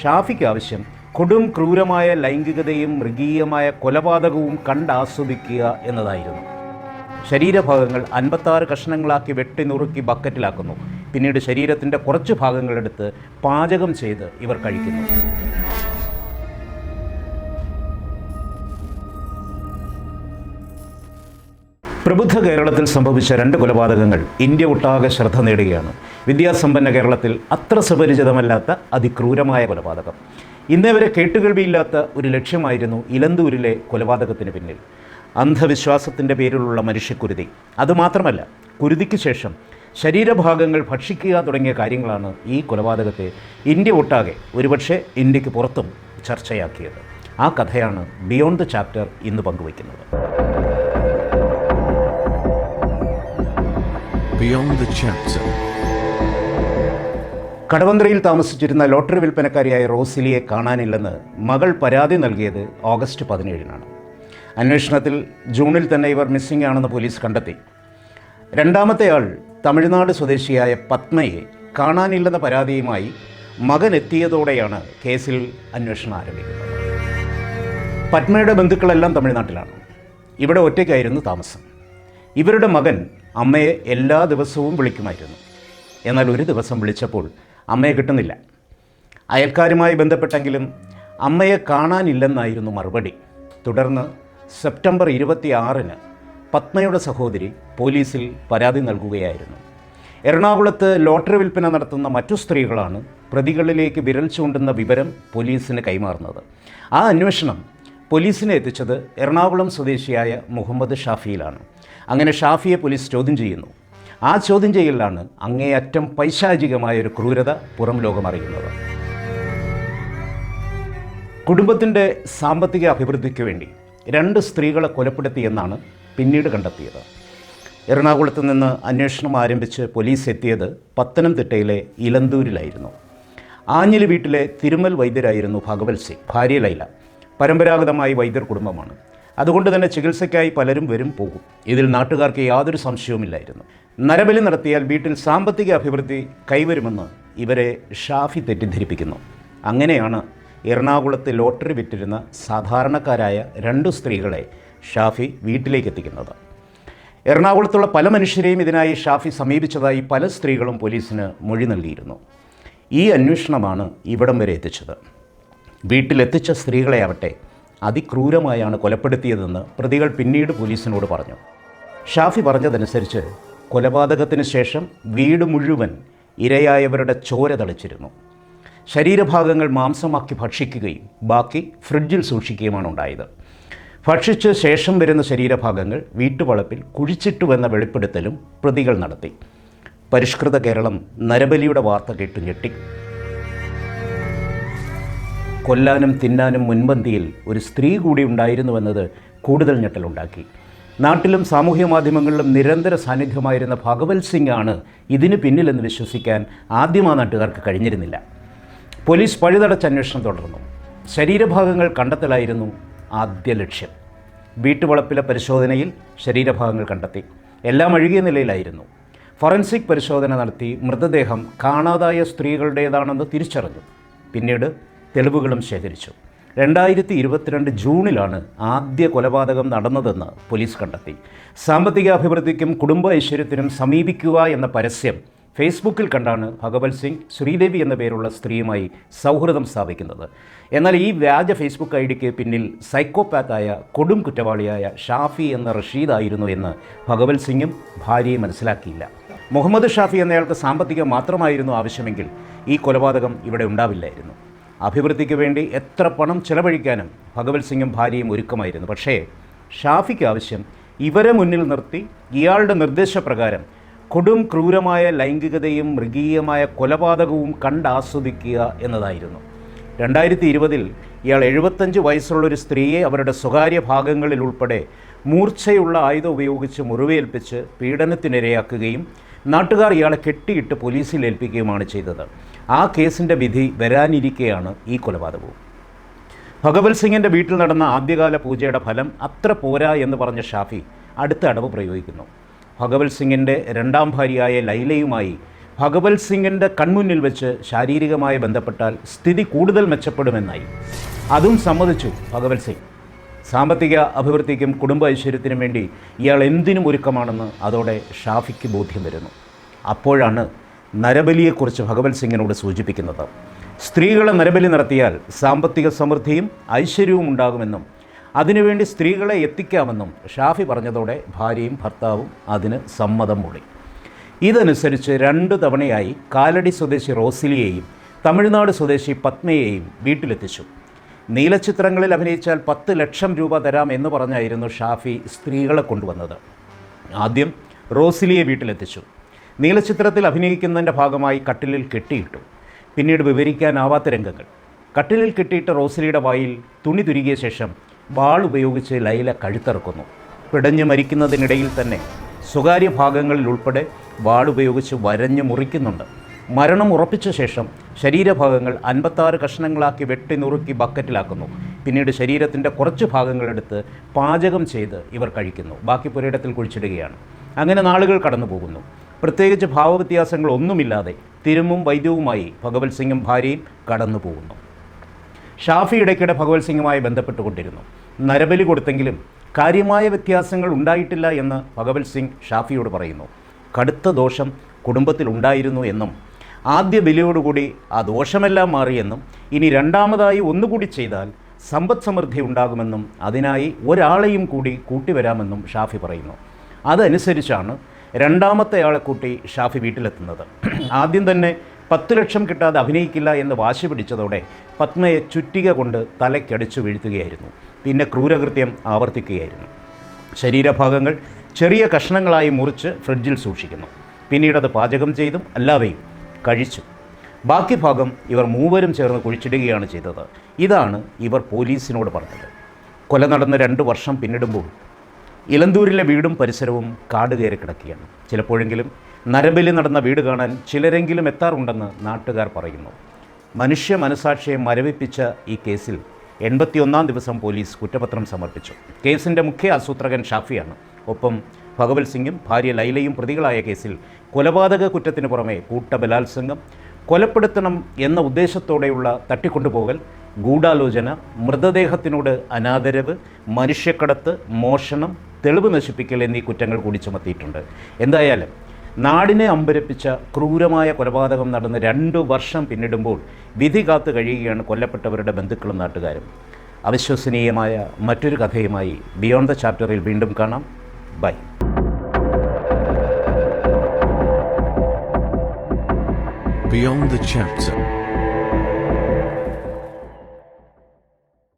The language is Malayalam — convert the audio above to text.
ഷാഫിക്ക് ആവശ്യം കൊടും ക്രൂരമായ ലൈംഗികതയും മൃഗീയമായ കൊലപാതകവും കണ്ടാസ്വദിക്കുക എന്നതായിരുന്നു. ശരീരഭാഗങ്ങൾ 56 കഷ്ണങ്ങളാക്കി വെട്ടി നുറുക്കി ബക്കറ്റിലാക്കുന്നു. പിന്നീട് ശരീരത്തിൻ്റെ കുറച്ച് ഭാഗങ്ങളെടുത്ത് പാചകം ചെയ്ത് ഇവർ കഴിക്കുന്നു. പ്രബുദ്ധ കേരളത്തിൽ സംഭവിച്ച 2 കൊലപാതകങ്ങൾ ഇന്ത്യ ഒട്ടാകെ ശ്രദ്ധ നേടുകയാണ്. വിദ്യാസമ്പന്ന കേരളത്തിൽ അത്ര സുപരിചിതമല്ലാത്ത അതിക്രൂരമായ കൊലപാതകം. ഇന്നേവരെ കേട്ടുകേൾവിയില്ലാത്ത ഒരു ലക്ഷ്യമായിരുന്നു ഇലന്തൂരിലെ കൊലപാതകത്തിന് പിന്നിൽ. അന്ധവിശ്വാസത്തിൻ്റെ പേരിലുള്ള മനുഷ്യക്കുരുതി. അതുമാത്രമല്ല, കുരുതിക്ക് ശേഷം ശരീരഭാഗങ്ങൾ ഭക്ഷിക്കുക തുടങ്ങിയ കാര്യങ്ങളാണ് ഈ കൊലപാതകത്തെ ഇന്ത്യ ഒട്ടാകെ, ഒരുപക്ഷെ ഇന്ത്യക്ക് പുറത്തും ചർച്ചയാക്കിയത്. ആ കഥയാണ് ബിയോണ്ട് ദ ചാപ്റ്റർ ഇന്ന് പങ്കുവയ്ക്കുന്നത്. Beyond the chapter. കടവന്ത്രയിൽ താമസിച്ചിരുന്ന ലോട്ടറി വിൽപ്പനക്കാരിയായ റോസിലിയെ കാണാനില്ലെന്ന് മകൾ പരാതി നൽകിയത് ഓഗസ്റ്റ് 17-നാണ്. അന്വേഷണത്തിൽ ജൂണിൽ തന്നെ ഇവർ മിസ്സിംഗ് ആണെന്ന് പോലീസ് കണ്ടെത്തി. രണ്ടാമത്തെ ആൾ തമിഴ്നാട് സ്വദേശിയായ പത്മയെ കാണാനില്ലെന്ന പരാതിയുമായി മകൻ എത്തിയതോടെയാണ് കേസിൽ അന്വേഷണം ആരംഭിക്കുന്നത്. പത്മയുടെ ബന്ധുക്കളെല്ലാം തമിഴ്നാട്ടിലാണ്. ഇവിടെ ഒറ്റയ്ക്കായിരുന്നു താമസം. ഇവരുടെ മകൻ അമ്മയെ എല്ലാ ദിവസവും വിളിക്കുമായിരുന്നു. എന്നാൽ ഒരു ദിവസം വിളിച്ചപ്പോൾ അമ്മയെ കിട്ടുന്നില്ല. അയൽക്കാരുമായി ബന്ധപ്പെട്ടെങ്കിലും അമ്മയെ കാണാനില്ലെന്നായിരുന്നു മറുപടി. തുടർന്ന് സെപ്റ്റംബർ 26-ന് പത്മയുടെ സഹോദരി പോലീസിൽ പരാതി നൽകുകയായിരുന്നു. എറണാകുളത്ത് ലോട്ടറി വിൽപ്പന നടത്തുന്ന മറ്റു സ്ത്രീകളാണ് പ്രതികളിലേക്ക് വിരൽ ചൂണ്ടുന്ന വിവരം പോലീസിന് കൈമാറുന്നത്. ആ അന്വേഷണം പോലീസിനെ എത്തിച്ചത് എറണാകുളം സ്വദേശിയായ മുഹമ്മദ് ഷാഫിയിലാണ്. അങ്ങനെ ഷാഫിയെ പോലീസ് ചോദ്യം ചെയ്യുന്നു. ആ ചോദ്യം ചെയ്യലിലാണ് അങ്ങേയറ്റം പൈശാചികമായൊരു ക്രൂരത പുറം ലോകമറിയുന്നത്. കുടുംബത്തിൻ്റെ സാമ്പത്തിക അഭിവൃദ്ധിക്ക് വേണ്ടി 2 സ്ത്രീകളെ കൊലപ്പെടുത്തിയെന്നാണ് പിന്നീട് കണ്ടെത്തിയത്. എറണാകുളത്ത് നിന്ന് അന്വേഷണം ആരംഭിച്ച് പോലീസ് എത്തിയത് പത്തനംതിട്ടയിലെ ഇലന്തൂരിലായിരുന്നു. ആഞ്ഞിലി വീട്ടിലെ തിരുമൽ വൈദ്യരായിരുന്നു ഭഗവത് സിംഗ്. ഭാര്യ ലൈല. പരമ്പരാഗതമായി വൈദ്യർ കുടുംബമാണ്. അതുകൊണ്ട് തന്നെ ചികിത്സയ്ക്കായി പലരും വരും പോകും. ഇതിൽ നാട്ടുകാർക്ക് യാതൊരു സംശയവുമില്ലായിരുന്നു. നരബലി നടത്തിയാൽ വീട്ടിൽ സാമ്പത്തിക അഭിവൃദ്ധി കൈവരുമെന്ന് ഇവരെ ഷാഫി തെറ്റിദ്ധരിപ്പിക്കുന്നു. അങ്ങനെയാണ് എറണാകുളത്ത് ലോട്ടറി വിറ്റിരുന്ന സാധാരണക്കാരായ 2 സ്ത്രീകളെ ഷാഫി വീട്ടിലേക്ക് എത്തിക്കുന്നത്. എറണാകുളത്തുള്ള പല മനുഷ്യരെയും ഇതിനായി ഷാഫി സമീപിച്ചതായി പല സ്ത്രീകളും പോലീസിന് മൊഴി നൽകിയിരുന്നു. ഈ അന്വേഷണമാണ് ഇവിടം വരെ എത്തിച്ചത്. വീട്ടിലെത്തിച്ച സ്ത്രീകളെയാവട്ടെ അതിക്രൂരമായാണ് കൊലപ്പെടുത്തിയതെന്ന് പ്രതികൾ പിന്നീട് പോലീസിനോട് പറഞ്ഞു. ഷാഫി പറഞ്ഞതനുസരിച്ച് കൊലപാതകത്തിന് ശേഷം വീട് മുഴുവൻ ഇരയായവരുടെ ചോര തളിച്ചിരുന്നു. ശരീരഭാഗങ്ങൾ മാംസമാക്കി ഭക്ഷിക്കുകയും ബാക്കി ഫ്രിഡ്ജിൽ സൂക്ഷിക്കുകയുമാണ് ഉണ്ടായത്. ഭക്ഷിച്ച ശേഷം വരുന്ന ശരീരഭാഗങ്ങൾ വീട്ടുവളപ്പിൽ കുഴിച്ചിട്ടുവെന്ന വെളിപ്പെടുത്തലും പ്രതികൾ നടത്തി. പരിഷ്കൃത കേരളം നരബലിയുടെ വാർത്ത കേട്ടു ഞെട്ടി. കൊല്ലാനും തിന്നാനും മുൻപന്തിയിൽ ഒരു സ്ത്രീ കൂടി ഉണ്ടായിരുന്നുവെന്നത് കൂടുതൽ ഞെട്ടലുണ്ടാക്കി. നാട്ടിലും സാമൂഹ്യ മാധ്യമങ്ങളിലും നിരന്തര സാന്നിധ്യമായിരുന്ന ഭഗവത് സിംഗ് ആണ് ഇതിന് പിന്നിലെന്ന് വിശ്വസിക്കാൻ ആദ്യം ആ നാട്ടുകാർക്ക് കഴിഞ്ഞിരുന്നില്ല. പോലീസ് പഴുതടച്ച അന്വേഷണം തുടർന്നു. ശരീരഭാഗങ്ങൾ കണ്ടെത്തലായിരുന്നു ആദ്യ ലക്ഷ്യം. വീട്ടുവളപ്പിലെ പരിശോധനയിൽ ശരീരഭാഗങ്ങൾ കണ്ടെത്തി. എല്ലാം അഴുകിയ നിലയിലായിരുന്നു. ഫോറൻസിക് പരിശോധന നടത്തി മൃതദേഹം കാണാതായ സ്ത്രീകളുടേതാണെന്ന് തിരിച്ചറിഞ്ഞു. പിന്നീട് തെളിവുകളും ശേഖരിച്ചു. 2022 ജൂണിലാണ് ആദ്യ കൊലപാതകം നടന്നതെന്ന് പോലീസ് കണ്ടെത്തി. സാമ്പത്തിക അഭിവൃദ്ധിക്കും കുടുംബ ഐശ്വര്യത്തിനും സമീപിക്കുക എന്ന പരസ്യം ഫേസ്ബുക്കിൽ കണ്ടാണ് ഭഗവത് സിംഗ് ശ്രീദേവി എന്ന പേരുള്ള സ്ത്രീയുമായി സൗഹൃദം സ്ഥാപിക്കുന്നത്. എന്നാൽ ഈ വ്യാജ ഫേസ്ബുക്ക് ഐഡിക്ക് പിന്നിൽ സൈക്കോപാത്തായ കൊടും കുറ്റവാളിയായ ഷാഫി എന്ന റഷീദായിരുന്നു എന്ന് ഭഗവത് സിംഗും ഭാര്യയെ മനസ്സിലാക്കിയില്ല. മുഹമ്മദ് ഷാഫി എന്നയാൾക്ക് സാമ്പത്തികം മാത്രമായിരുന്നു ആവശ്യമെങ്കിൽ ഈ കൊലപാതകം ഇവിടെ ഉണ്ടാവില്ലായിരുന്നു. അഭിവൃദ്ധിക്ക് വേണ്ടി എത്ര പണം ചെലവഴിക്കാനും ഭഗവത് സിംഗും ഭാര്യയും ഒരുക്കമായിരുന്നു. പക്ഷേ ഷാഫിക്ക് ആവശ്യം ഇവരെ മുന്നിൽ നിർത്തി ഇയാളുടെ നിർദ്ദേശപ്രകാരം കൊടും ക്രൂരമായ ലൈംഗികതയും മൃഗീയമായ കൊലപാതകവും കണ്ടാസ്വദിക്കുക എന്നതായിരുന്നു. 2020-ൽ ഇയാൾ 75 വയസ്സുള്ളൊരു സ്ത്രീയെ അവരുടെ സ്വകാര്യ ഭാഗങ്ങളിൽ ഉൾപ്പെടെ മൂർച്ചയുള്ള ആയുധം ഉപയോഗിച്ച് മുറിവേൽപ്പിച്ച് പീഡനത്തിനിരയാക്കുകയും നാട്ടുകാർ ഇയാളെ കെട്ടിയിട്ട് പോലീസിൽ ഏൽപ്പിക്കുകയുമാണ് ചെയ്തത്. ആ കേസിൻ്റെ വിധി വരാനിരിക്കെയാണ് ഈ കൊലപാതകവും. ഭഗവത് സിംഗിൻ്റെ വീട്ടിൽ നടന്ന ആദ്യകാല പൂജയുടെ ഫലം അത്ര പോരാ എന്ന് പറഞ്ഞ ഷാഫി അടുത്ത അടവ് പ്രയോഗിക്കുന്നു. ഭഗവത് സിംഗിൻ്റെ രണ്ടാം ഭാര്യയായ ലൈലയുമായി ഭഗവത് സിംഗിൻ്റെ കൺമുന്നിൽ വെച്ച് ശാരീരികമായി ബന്ധപ്പെട്ടാൽ സ്ഥിതി കൂടുതൽ മെച്ചപ്പെടുമെന്നായി. അതും സമ്മതിച്ചു ഭഗവത് സിംഗ്. സാമ്പത്തിക അഭിവൃദ്ധിക്കും കുടുംബ ഐശ്വര്യത്തിനും വേണ്ടി ഇയാൾ എന്തിനും ഒരുക്കമാണെന്ന് അതോടെ ഷാഫിക്ക് ബോധ്യം വരുന്നു. അപ്പോഴാണ് നരബലിയെക്കുറിച്ച് ഭഗവത് സിംഗിനോട് സൂചിപ്പിക്കുന്നത്. സ്ത്രീകളെ നരബലി നടത്തിയാൽ സാമ്പത്തിക സമൃദ്ധിയും ഐശ്വര്യവും ഉണ്ടാകുമെന്നും അതിനുവേണ്ടി സ്ത്രീകളെ എത്തിക്കാമെന്നും ഷാഫി പറഞ്ഞതോടെ ഭാര്യയും ഭർത്താവും അതിന് സമ്മതം മൂളി. ഇതനുസരിച്ച് 2 തവണയായി കാലടി സ്വദേശി റോസിലിയെയും തമിഴ്നാട് സ്വദേശി പത്മയെയും വീട്ടിലെത്തിച്ചു. നീലച്ചിത്രങ്ങളിൽ അഭിനയിച്ചാൽ 10 ലക്ഷം രൂപ തരാം എന്ന് പറഞ്ഞായിരുന്നു ഷാഫി സ്ത്രീകളെ കൊണ്ടുവന്നത്. ആദ്യം റോസിലിയെ വീട്ടിലെത്തിച്ചു. നീലച്ചിത്രത്തിൽ അഭിനയിക്കുന്നതിൻ്റെ ഭാഗമായി കട്ടിലിൽ കെട്ടിയിട്ടു. പിന്നീട് വിവരിക്കാനാവാത്ത രംഗങ്ങൾ. കട്ടിലിൽ കെട്ടിയിട്ട് റോസിലിയുടെ വായിൽ തുണി തുരുകിയ ശേഷം വാൾ ഉപയോഗിച്ച് ലൈല കഴുത്തറക്കുന്നു. പിടഞ്ഞു മരിക്കുന്നതിനിടയിൽ തന്നെ സ്വകാര്യ ഭാഗങ്ങളിൽ ഉൾപ്പെടെ വാൾ ഉപയോഗിച്ച് വരഞ്ഞു മുറിക്കുന്നുണ്ട്. മരണം ഉറപ്പിച്ച ശേഷം ശരീരഭാഗങ്ങൾ 56 കഷ്ണങ്ങളാക്കി വെട്ടി നുറുക്കി ബക്കറ്റിലാക്കുന്നു. പിന്നീട് ശരീരത്തിൻ്റെ കുറച്ച് ഭാഗങ്ങളെടുത്ത് പാചകം ചെയ്ത് ഇവർ കഴിക്കുന്നു. ബാക്കി പുരയിടത്തിൽ കുഴിച്ചിടുകയാണ്. അങ്ങനെ നാളുകൾ കടന്നു പോകുന്നു. പ്രത്യേകിച്ച് ഭാവവ്യത്യാസങ്ങളൊന്നുമില്ലാതെ തിരുമും വൈദ്യവുമായി ഭഗവത് സിംഗും ഭാര്യയും കടന്നു പോകുന്നു. ഷാഫി ഇടയ്ക്കിടെ ഭഗവത് സിംഗുമായി ബന്ധപ്പെട്ടുകൊണ്ടിരുന്നു. നരബലി കൊടുത്തെങ്കിലും കാര്യമായ വ്യത്യാസങ്ങൾ ഉണ്ടായിട്ടില്ല എന്ന് ഭഗവത് സിംഗ് ഷാഫിയോട് പറയുന്നു. കടുത്ത ദോഷം കുടുംബത്തിലുണ്ടായിരുന്നു എന്നും ആദ്യ ബലിയോടുകൂടി ആ ദോഷമെല്ലാം മാറിയെന്നും ഇനി രണ്ടാമതായി ഒന്നുകൂടി ചെയ്താൽ സമ്പദ് സമൃദ്ധി ഉണ്ടാകുമെന്നും അതിനായി ഒരാളെയും കൂടി കൂട്ടിവരാമെന്നും ഷാഫി പറയുന്നു. അതനുസരിച്ചാണ് രണ്ടാമത്തെ ആളെ കൂട്ടി ഷാഫി വീട്ടിലെത്തുന്നത്. ആദ്യം തന്നെ 10 ലക്ഷം കിട്ടാതെ അഭിനയിക്കില്ല എന്ന് വാശി പിടിച്ചതോടെ പത്മയെ ചുറ്റിക കൊണ്ട് തലയ്ക്കടിച്ചു വീഴ്ത്തുകയായിരുന്നു. പിന്നെ ക്രൂരകൃത്യം ആവർത്തിക്കുകയായിരുന്നു. ശരീരഭാഗങ്ങൾ ചെറിയ കഷ്ണങ്ങളായി മുറിച്ച് ഫ്രിഡ്ജിൽ സൂക്ഷിക്കുന്നു. പിന്നീടത് പാചകം ചെയ്തും അല്ലാതെയും കഴിച്ചു. ബാക്കി ഭാഗം ഇവർ മൂവരും ചേർന്ന് കുഴിച്ചിടുകയാണ് ചെയ്തത്. ഇതാണ് ഇവർ പോലീസിനോട് പറഞ്ഞത്. കൊല നടന്ന് 2 വർഷം പിന്നിടുമ്പോൾ ഇലന്തൂരിലെ വീടും പരിസരവും കാട് കയറി കിടക്കുകയാണ്. ചിലപ്പോഴെങ്കിലും നരബലി നടന്ന വീട് കാണാൻ ചിലരെങ്കിലും എത്താറുണ്ടെന്ന് നാട്ടുകാർ പറയുന്നു. മനുഷ്യ മനസാക്ഷിയെ മരവിപ്പിച്ച ഈ കേസിൽ 81-ാം ദിവസം പോലീസ് കുറ്റപത്രം സമർപ്പിച്ചു. കേസിൻ്റെ മുഖ്യ ആസൂത്രകൻ ഷാഫിയാണ്. ഒപ്പം ഭഗവത് സിംഗും ഭാര്യ ലൈലയും പ്രതികളായ കേസിൽ കൊലപാതക കുറ്റത്തിന് പുറമെ കൂട്ടബലാത്സംഗം, കൊലപ്പെടുത്തണം എന്ന ഉദ്ദേശത്തോടെയുള്ള തട്ടിക്കൊണ്ടുപോകൽ, ഗൂഢാലോചന, മൃതദേഹത്തിനോട് അനാദരവ്, മനുഷ്യക്കടത്ത്, മോഷണം, തെളിവ് നശിപ്പിക്കൽ എന്നീ കുറ്റങ്ങൾ കൂടി ചുമത്തിയിട്ടുണ്ട്. എന്തായാലും നാടിനെ അമ്പരപ്പിച്ച ക്രൂരമായ കൊലപാതകം നടന്ന് 2 വർഷം പിന്നിടുമ്പോൾ വിധി കാത്തു കഴിയുകയാണ് കൊല്ലപ്പെട്ടവരുടെ ബന്ധുക്കളും നാട്ടുകാരും. അവിശ്വസനീയമായ മറ്റൊരു കഥയുമായി ബിയോണ്ട് ദ ചാപ്റ്ററിൽ വീണ്ടും കാണാം. ബൈ. Beyond the Chapter.